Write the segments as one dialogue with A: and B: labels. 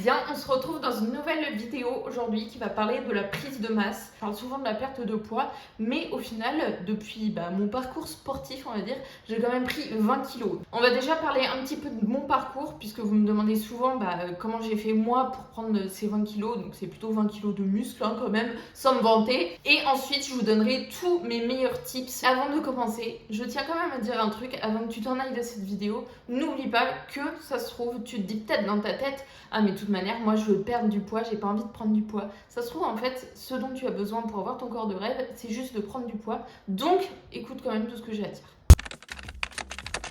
A: bien, on se retrouve dans une nouvelle vidéo aujourd'hui qui va parler de la prise de masse. Je parle souvent de la perte de poids, mais au final, depuis mon parcours sportif, on va dire, j'ai quand même pris 20 kilos. On va déjà parler un petit peu de mon parcours, puisque vous me demandez souvent comment j'ai fait moi pour prendre ces 20 kilos. Donc c'est plutôt 20 kilos de muscles quand même, sans me vanter. Et ensuite, je vous donnerai tous mes meilleurs tips. Avant de commencer, je tiens quand même à dire un truc, avant que tu t'en ailles de cette vidéo, n'oublie pas que ça se trouve, tu te dis peut-être dans ta tête, ah mais de toute manière, moi je veux perdre du poids, j'ai pas envie de prendre du poids. Ça se trouve en fait, ce dont tu as besoin pour avoir ton corps de rêve, c'est juste de prendre du poids. Donc, écoute quand même tout ce que j'ai à dire.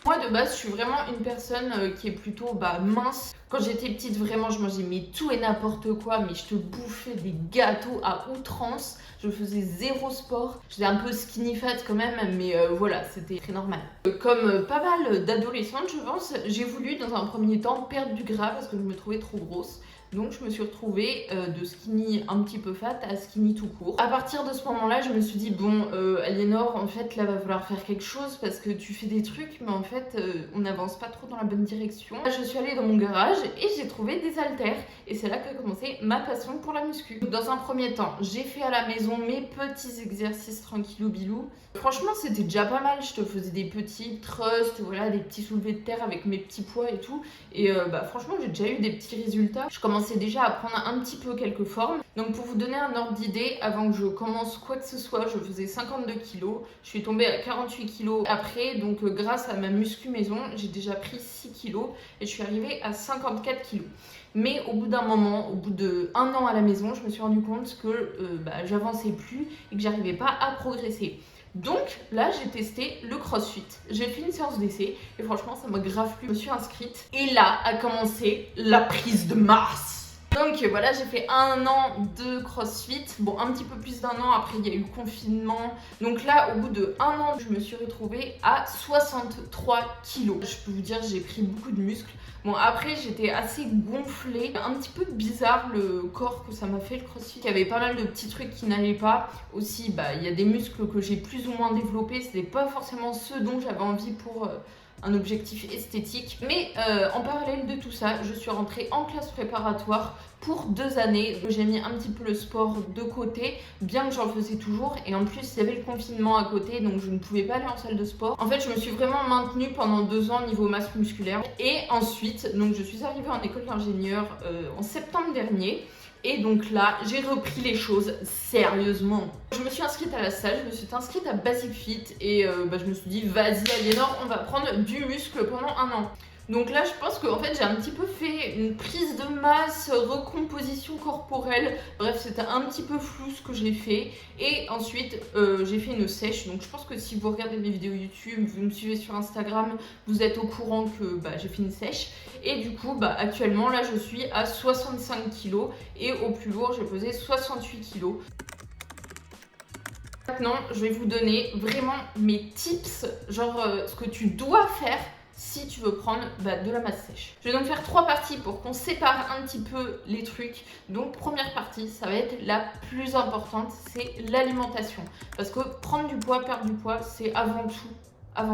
A: Moi de base, je suis vraiment une personne qui est plutôt mince. Quand j'étais petite, vraiment, je mangeais tout et n'importe quoi, mais je te bouffais des gâteaux à outrance. Je faisais zéro sport. J'étais un peu skinny fat quand même, mais voilà, c'était très normal. Comme pas mal d'adolescentes, je pense, j'ai voulu dans un premier temps perdre du gras parce que je me trouvais trop grosse. Donc je me suis retrouvée de skinny un petit peu fat à skinny tout court. À partir de ce moment-là, je me suis dit bon, Aliénor, en fait là va falloir faire quelque chose parce que tu fais des trucs, mais en fait on n'avance pas trop dans la bonne direction. Là, je suis allée dans mon garage et j'ai trouvé des haltères et c'est là qu'a commencé ma passion pour la muscu. Dans un premier temps, j'ai fait à la maison mes petits exercices tranquillou bilou. Franchement, c'était déjà pas mal. Je te faisais des petits thrusts, voilà, des petits soulevés de terre avec mes petits poids et tout. Et franchement, j'ai déjà eu des petits résultats. Je commençais déjà à prendre un petit peu quelques formes. Donc pour vous donner un ordre d'idée, avant que je commence quoi que ce soit, je faisais 52 kilos. Je suis tombée à 48 kilos après. Donc grâce à ma muscu maison, j'ai déjà pris 6 kilos et je suis arrivée à 54 kilos. Mais au bout d'un moment, au bout de 1 an à la maison, je me suis rendu compte que j'avançais plus et que j'arrivais pas à progresser. Donc là, j'ai testé le CrossFit. J'ai fait une séance d'essai et franchement, ça m'a grave plu. Je me suis inscrite et là a commencé la prise de masse. Donc voilà, j'ai fait 1 an de CrossFit. Bon, un petit peu plus d'1 an, après il y a eu le confinement. Donc là, au bout de 1 an, je me suis retrouvée à 63 kilos. Je peux vous dire, j'ai pris beaucoup de muscles. Bon, après, j'étais assez gonflée. Un petit peu bizarre le corps que ça m'a fait, le CrossFit. Il y avait pas mal de petits trucs qui n'allaient pas. Aussi, il y a des muscles que j'ai plus ou moins développés. C'était pas forcément ceux dont j'avais envie pour un objectif esthétique. Mais en parallèle de tout ça, je suis rentrée en classe préparatoire pour 2 années. J'ai mis un petit peu le sport de côté, bien que j'en faisais toujours. Et en plus, il y avait le confinement à côté, donc je ne pouvais pas aller en salle de sport. En fait, je me suis vraiment maintenue pendant 2 ans niveau masse musculaire. Et ensuite, donc je suis arrivée en école d'ingénieur en septembre dernier. Et donc là, j'ai repris les choses sérieusement. Je me suis inscrite à la salle, je me suis inscrite à Basic Fit et je me suis dit, vas-y Aliénor, on va prendre du muscle pendant 1 an. Donc là, je pense qu'en fait, j'ai un petit peu fait une prise de masse, recomposition corporelle. Bref, c'était un petit peu flou ce que j'ai fait. Et ensuite, j'ai fait une sèche. Donc je pense que si vous regardez mes vidéos YouTube, vous me suivez sur Instagram, vous êtes au courant que j'ai fait une sèche. Et du coup, actuellement, là, je suis à 65 kg. Et au plus lourd, j'ai pesé 68 kg. Maintenant, je vais vous donner vraiment mes tips, genre ce que tu dois faire si tu veux prendre de la masse sèche. Je vais donc faire 3 parties pour qu'on sépare un petit peu les trucs. Donc première partie, ça va être la plus importante, c'est l'alimentation. Parce que prendre du poids, perdre du poids, c'est avant tout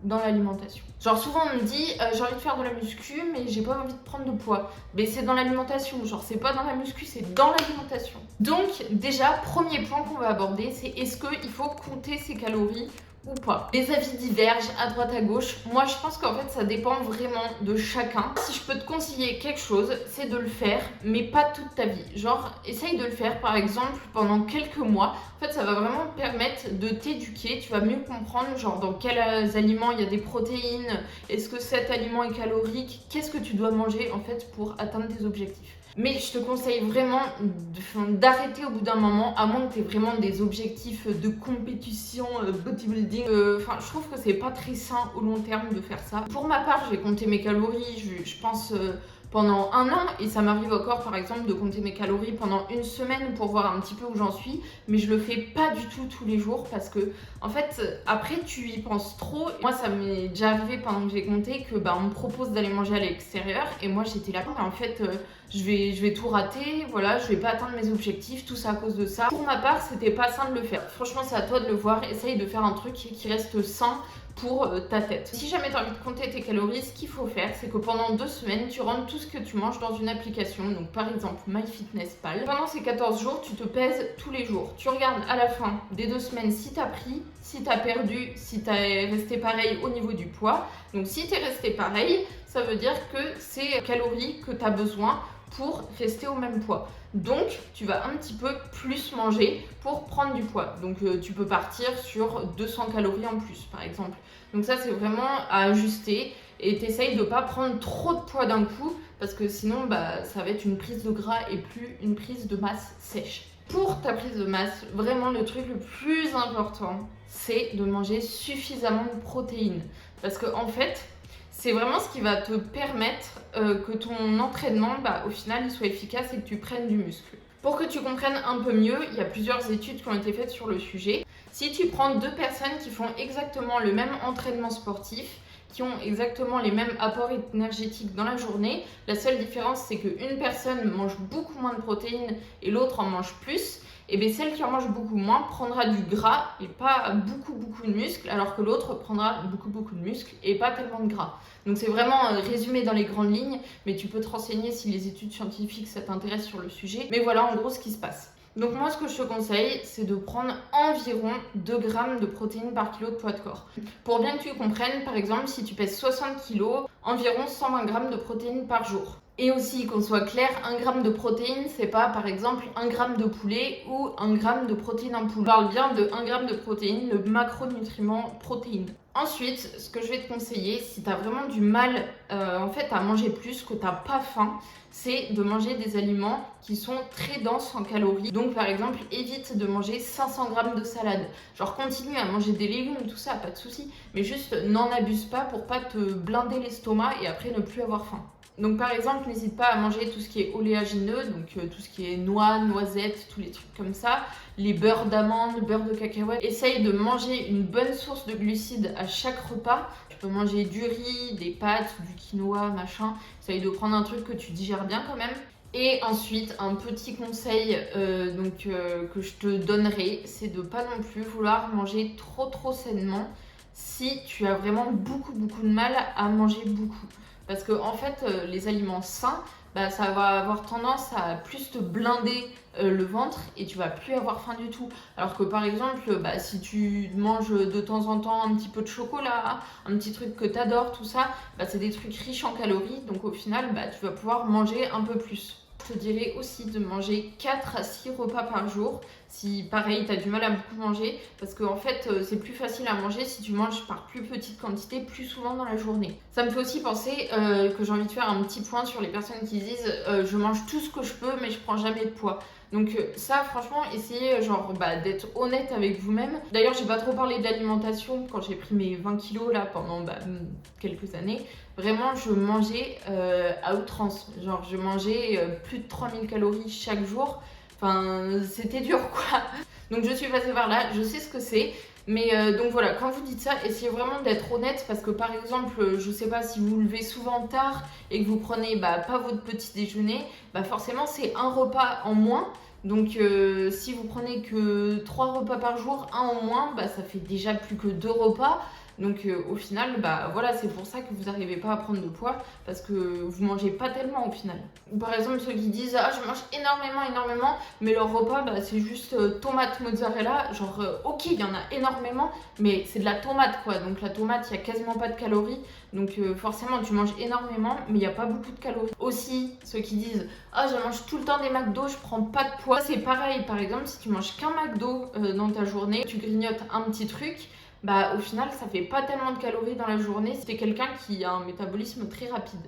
A: dans l'alimentation. Genre souvent on me dit j'ai envie de faire de la muscu mais j'ai pas envie de prendre de poids. Mais c'est dans l'alimentation, genre c'est pas dans la muscu, c'est dans l'alimentation. Donc déjà, premier point qu'on va aborder, c'est est-ce qu'il faut compter ses calories ou pas. Les avis divergent à droite à gauche. Moi je pense qu'en fait ça dépend vraiment de chacun. Si je peux te conseiller quelque chose, c'est de le faire, mais pas toute ta vie. Genre essaye de le faire par exemple pendant quelques mois. En fait ça va vraiment te permettre de t'éduquer. Tu vas mieux comprendre genre dans quels aliments il y a des protéines, est-ce que cet aliment est calorique, qu'est-ce que tu dois manger en fait pour atteindre tes objectifs. Mais je te conseille vraiment d'arrêter au bout d'un moment, à moins que tu aies vraiment des objectifs de compétition, bodybuilding. Je trouve que c'est pas très sain au long terme de faire ça. Pour ma part, j'ai compté mes calories, je pense pendant 1 an, et ça m'arrive encore par exemple de compter mes calories pendant 1 semaine pour voir un petit peu où j'en suis, mais je le fais pas du tout tous les jours parce que en fait après tu y penses trop. Moi ça m'est déjà arrivé pendant que j'ai compté que on me propose d'aller manger à l'extérieur et moi j'étais là en fait je vais tout rater, voilà, je vais pas atteindre mes objectifs, tout ça à cause de ça. Pour ma part, c'était pas sain de le faire. Franchement, c'est à toi de le voir, essaye de faire un truc qui reste sain pour ta tête. Si jamais tu as envie de compter tes calories, ce qu'il faut faire, c'est que pendant 2 semaines, tu rentres tout ce que tu manges dans une application, donc par exemple MyFitnessPal. Pendant ces 14 jours, tu te pèses tous les jours. Tu regardes à la fin des 2 semaines si tu as pris, si tu as perdu, si tu es resté pareil au niveau du poids. Donc si tu es resté pareil, ça veut dire que c'est calories que tu as besoin pour rester au même poids. Donc, tu vas un petit peu plus manger pour prendre du poids. Donc, tu peux partir sur 200 calories en plus, par exemple. Donc ça, c'est vraiment à ajuster et t'essayes de ne pas prendre trop de poids d'un coup parce que sinon, ça va être une prise de gras et plus une prise de masse sèche. Pour ta prise de masse, vraiment le truc le plus important, c'est de manger suffisamment de protéines. Parce que en fait, c'est vraiment ce qui va te permettre que ton entraînement, au final, il soit efficace et que tu prennes du muscle. Pour que tu comprennes un peu mieux, il y a plusieurs études qui ont été faites sur le sujet. Si tu prends 2 personnes qui font exactement le même entraînement sportif, qui ont exactement les mêmes apports énergétiques dans la journée, la seule différence, c'est qu'une personne mange beaucoup moins de protéines et l'autre en mange plus. Et bien celle qui en mange beaucoup moins prendra du gras et pas beaucoup de muscles, alors que l'autre prendra beaucoup de muscles et pas tellement de gras. Donc c'est vraiment résumé dans les grandes lignes, mais tu peux te renseigner si les études scientifiques ça t'intéresse sur le sujet. Mais voilà en gros ce qui se passe. Donc moi ce que je te conseille, c'est de prendre environ 2 grammes de protéines par kilo de poids de corps. Pour bien que tu comprennes, par exemple si tu pèses 60 kg, environ 120 grammes de protéines par jour. Et aussi, qu'on soit clair, 1 gramme de protéines, c'est pas par exemple 1 gramme de poulet ou 1 gramme de protéines en poule. On parle bien de 1 gramme de protéines, le macronutriment protéines. Ensuite, ce que je vais te conseiller, si tu as vraiment du mal à manger plus, que tu n'as pas faim, c'est de manger des aliments qui sont très denses en calories. Donc par exemple, évite de manger 500 grammes de salade. Genre continue à manger des légumes, tout ça, pas de souci, mais juste n'en abuse pas pour pas te blinder l'estomac et après ne plus avoir faim. Donc par exemple, n'hésite pas à manger tout ce qui est oléagineux, donc tout ce qui est noix, noisettes, tous les trucs comme ça, les beurres d'amande, beurre de cacahuète. Essaye de manger une bonne source de glucides à chaque repas. Tu peux manger du riz, des pâtes, du quinoa, machin. Essaye de prendre un truc que tu digères bien quand même. Et ensuite, un petit conseil que je te donnerai, c'est de pas non plus vouloir manger trop sainement si tu as vraiment beaucoup de mal à manger beaucoup. Parce que en fait, les aliments sains, ça va avoir tendance à plus te blinder le ventre et tu vas plus avoir faim du tout. Alors que par exemple, si tu manges de temps en temps un petit peu de chocolat, un petit truc que tu adores, tout ça, c'est des trucs riches en calories. Donc au final, tu vas pouvoir manger un peu plus. Je te dirais aussi de manger 4 à 6 repas par jour. Si pareil, tu as du mal à beaucoup manger, parce qu'en fait, c'est plus facile à manger si tu manges par plus petite quantité, plus souvent dans la journée. Ça me fait aussi penser que j'ai envie de faire un petit point sur les personnes qui disent je mange tout ce que je peux, mais je prends jamais de poids. Donc ça, franchement, essayez d'être honnête avec vous-même. D'ailleurs, j'ai pas trop parlé de l'alimentation quand j'ai pris mes 20 kilos là pendant quelques années. Vraiment, je mangeais à outrance. Genre, je mangeais plus de 3000 calories chaque jour. Enfin, c'était dur quoi. Donc je suis passée par là, je sais ce que c'est. Mais donc voilà, quand vous dites ça, essayez vraiment d'être honnête parce que par exemple, je sais pas si vous vous levez souvent tard et que vous prenez pas votre petit déjeuner, forcément c'est un repas en moins. Donc si vous prenez que 3 repas par jour, un en moins, ça fait déjà plus que 2 repas. Donc au final, voilà, c'est pour ça que vous n'arrivez pas à prendre de poids parce que vous mangez pas tellement au final. Par exemple, ceux qui disent ah je mange énormément, mais leur repas c'est juste tomate mozzarella, genre ok il y en a énormément, mais c'est de la tomate quoi. Donc la tomate il y a quasiment pas de calories, donc forcément tu manges énormément, mais il y a pas beaucoup de calories. Aussi ceux qui disent ah je mange tout le temps des McDo, je prends pas de poids, c'est pareil. Par exemple si tu manges qu'un McDo dans ta journée, tu grignotes un petit truc. Au final, ça fait pas tellement de calories dans la journée. C'est quelqu'un qui a un métabolisme très rapide.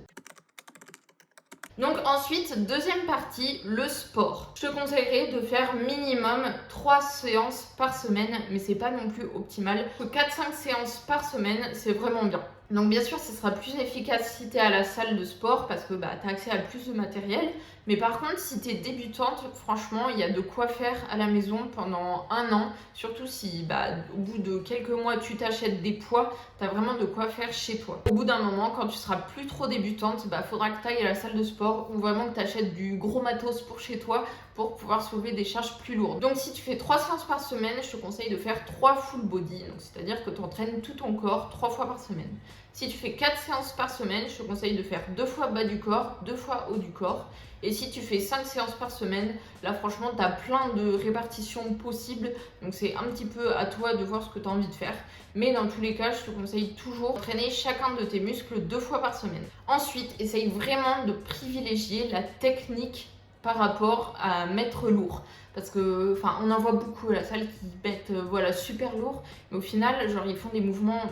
A: Donc ensuite, deuxième partie, le sport. Je te conseillerais de faire minimum 3 séances par semaine, mais c'est pas non plus optimal. 4-5 séances par semaine, c'est vraiment bien. Donc bien sûr, ce sera plus efficace si tu es à la salle de sport parce que tu as accès à plus de matériel. Mais par contre, si tu es débutante, franchement, il y a de quoi faire à la maison pendant 1 an. Surtout si au bout de quelques mois, tu t'achètes des poids, tu as vraiment de quoi faire chez toi. Au bout d'un moment, quand tu seras plus trop débutante, faudra que tu ailles à la salle de sport ou vraiment que tu achètes du gros matos pour chez toi pour pouvoir soulever des charges plus lourdes. Donc si tu fais 3 séances par semaine, je te conseille de faire 3 full body, c'est-à-dire que tu entraînes tout ton corps 3 fois par semaine. Si tu fais 4 séances par semaine, je te conseille de faire 2 fois bas du corps, 2 fois haut du corps. Et si tu fais 5 séances par semaine, là franchement tu as plein de répartitions possibles, donc c'est un petit peu à toi de voir ce que tu as envie de faire. Mais dans tous les cas, je te conseille toujours d'entraîner chacun de tes muscles 2 fois par semaine. Ensuite, essaye vraiment de privilégier la technique par rapport à mettre lourd. Parce que, on en voit beaucoup à la salle qui mettent super lourd, mais au final, genre ils font des mouvements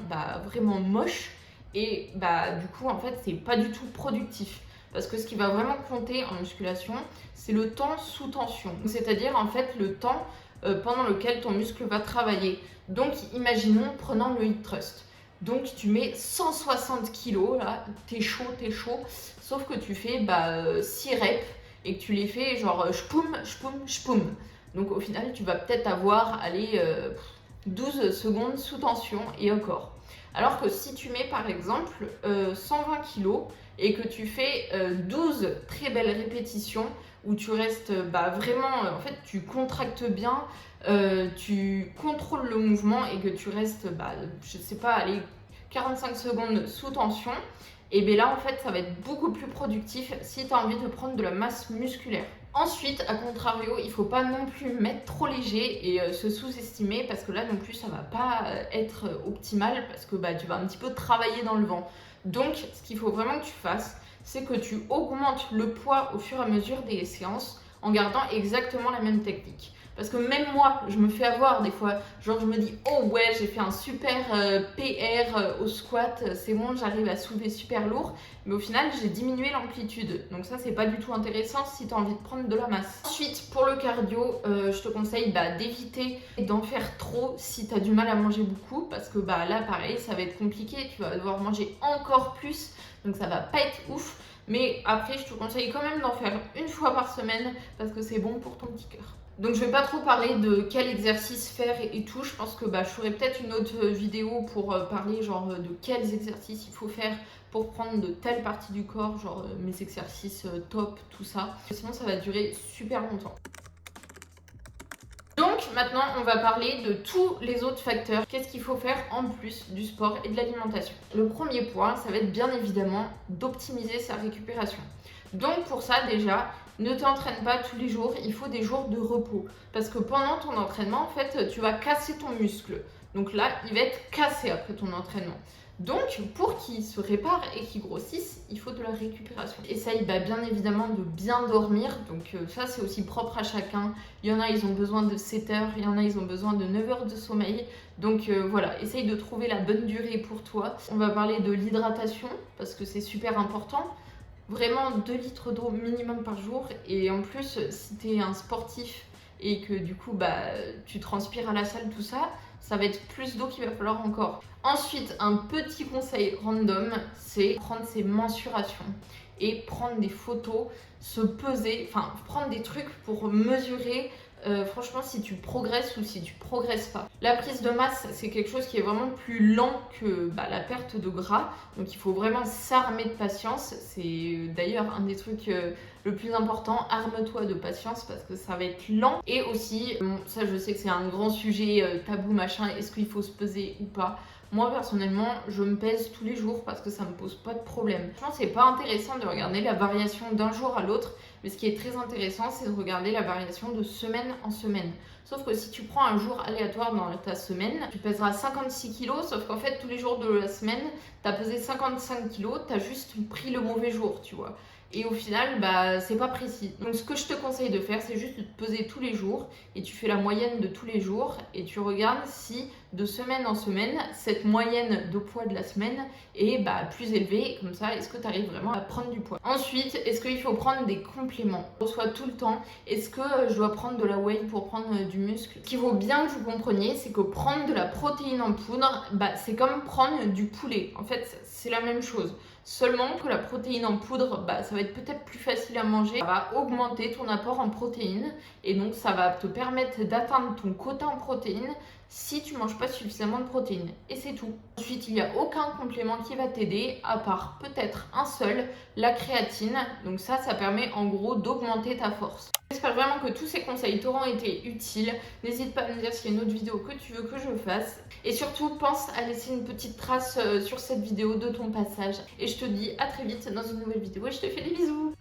A: vraiment moches et du coup en fait c'est pas du tout productif. Parce que ce qui va vraiment compter en musculation, c'est le temps sous tension. C'est-à-dire en fait le temps pendant lequel ton muscle va travailler. Donc imaginons, prenons le hip thrust. Donc tu mets 160 kg là, t'es chaud, sauf que tu fais 6 reps et que tu les fais genre shpoum, shpoum, shpoum. Donc au final tu vas peut-être avoir 12 secondes sous tension et encore. Alors que si tu mets par exemple 120 kg et que tu fais 12 très belles répétitions où tu restes vraiment, en fait tu contractes bien, tu contrôles le mouvement et que tu restes, je sais pas, 45 secondes sous tension, et bien là en fait ça va être beaucoup plus productif si tu as envie de prendre de la masse musculaire. Ensuite, à contrario, il ne faut pas non plus mettre trop léger et se sous-estimer parce que là non plus ça va pas être optimal parce que tu vas un petit peu travailler dans le vent. Donc ce qu'il faut vraiment que tu fasses, c'est que tu augmentes le poids au fur et à mesure des séances en gardant exactement la même technique. Parce que même moi, je me fais avoir des fois, genre je me dis oh ouais j'ai fait un super PR au squat, c'est bon j'arrive à soulever super lourd, mais au final j'ai diminué l'amplitude, donc ça c'est pas du tout intéressant si tu as envie de prendre de la masse. Ensuite pour le cardio, je te conseille d'éviter d'en faire trop si tu as du mal à manger beaucoup, parce que là pareil ça va être compliqué, tu vas devoir manger encore plus, donc ça va pas être ouf. Mais après je te conseille quand même d'en faire une fois par semaine parce que c'est bon pour ton petit cœur. Donc je vais pas trop parler de quel exercice faire et tout, je pense que je ferai peut-être une autre vidéo pour parler de quels exercices il faut faire pour prendre de telles parties du corps, mes exercices top, tout ça. Sinon ça va durer super longtemps. Donc maintenant on va parler de tous les autres facteurs. Qu'est-ce qu'il faut faire en plus du sport et de l'alimentation? Le premier point, ça va être bien évidemment d'optimiser sa récupération. Donc pour ça déjà, ne t'entraîne pas tous les jours, il faut des jours de repos. Parce que pendant ton entraînement, en fait, tu vas casser ton muscle. Donc là, il va être cassé après ton entraînement. Donc, pour qu'il se répare et qu'il grossisse, il faut de la récupération. Essaye bien évidemment de bien dormir. Donc ça, c'est aussi propre à chacun. Il y en a, ils ont besoin de 7 heures. Il y en a, ils ont besoin de 9 heures de sommeil. Donc voilà, essaye de trouver la bonne durée pour toi. On va parler de l'hydratation parce que c'est super important. Vraiment 2 litres d'eau minimum par jour. Et en plus, si tu es un sportif et que du coup tu transpires à la salle, tout ça, ça va être plus d'eau qu'il va falloir encore. Ensuite, un petit conseil random, c'est prendre ses mensurations et prendre des photos, se peser, prendre des trucs pour mesurer franchement si tu progresses ou si tu progresses pas. La prise de masse, c'est quelque chose qui est vraiment plus lent que la perte de gras, donc il faut vraiment s'armer de patience. C'est d'ailleurs un des trucs le plus important, arme-toi de patience parce que ça va être lent. Et aussi, ça je sais que c'est un grand sujet tabou machin, est-ce qu'il faut se peser ou pas? Moi personnellement, je me pèse tous les jours parce que ça me pose pas de problème. Je pense que c'est pas intéressant de regarder la variation d'un jour à l'autre, mais ce qui est très intéressant, c'est de regarder la variation de semaine en semaine. Sauf que si tu prends un jour aléatoire dans ta semaine, tu pèseras 56 kg, sauf qu'en fait tous les jours de la semaine, tu as pesé 55 kg, tu as juste pris le mauvais jour, tu vois. Et au final, c'est pas précis. Donc ce que je te conseille de faire, c'est juste de te peser tous les jours et tu fais la moyenne de tous les jours et tu regardes si de semaine en semaine, cette moyenne de poids de la semaine est plus élevée. Comme ça, est-ce que tu arrives vraiment à prendre du poids? Ensuite, est-ce qu'il faut prendre des compléments? Je reçois tout le temps, est-ce que je dois prendre de la whey pour prendre du muscle? Ce qu'il faut bien que vous compreniez, c'est que prendre de la protéine en poudre, c'est comme prendre du poulet. En fait, c'est la même chose. Seulement que la protéine en poudre, ça va être peut-être plus facile à manger, ça va augmenter ton apport en protéines et donc ça va te permettre d'atteindre ton quota en protéines si tu manges pas suffisamment de protéines. Et c'est tout. Ensuite, il n'y a aucun complément qui va t'aider à part peut-être un seul, la créatine. Donc ça permet en gros d'augmenter ta force. J'espère vraiment que tous ces conseils t'auront été utiles. N'hésite pas à me dire s'il y a une autre vidéo que tu veux que je fasse. Et surtout, pense à laisser une petite trace sur cette vidéo de ton passage. Et je te dis à très vite dans une nouvelle vidéo et je te fais des bisous.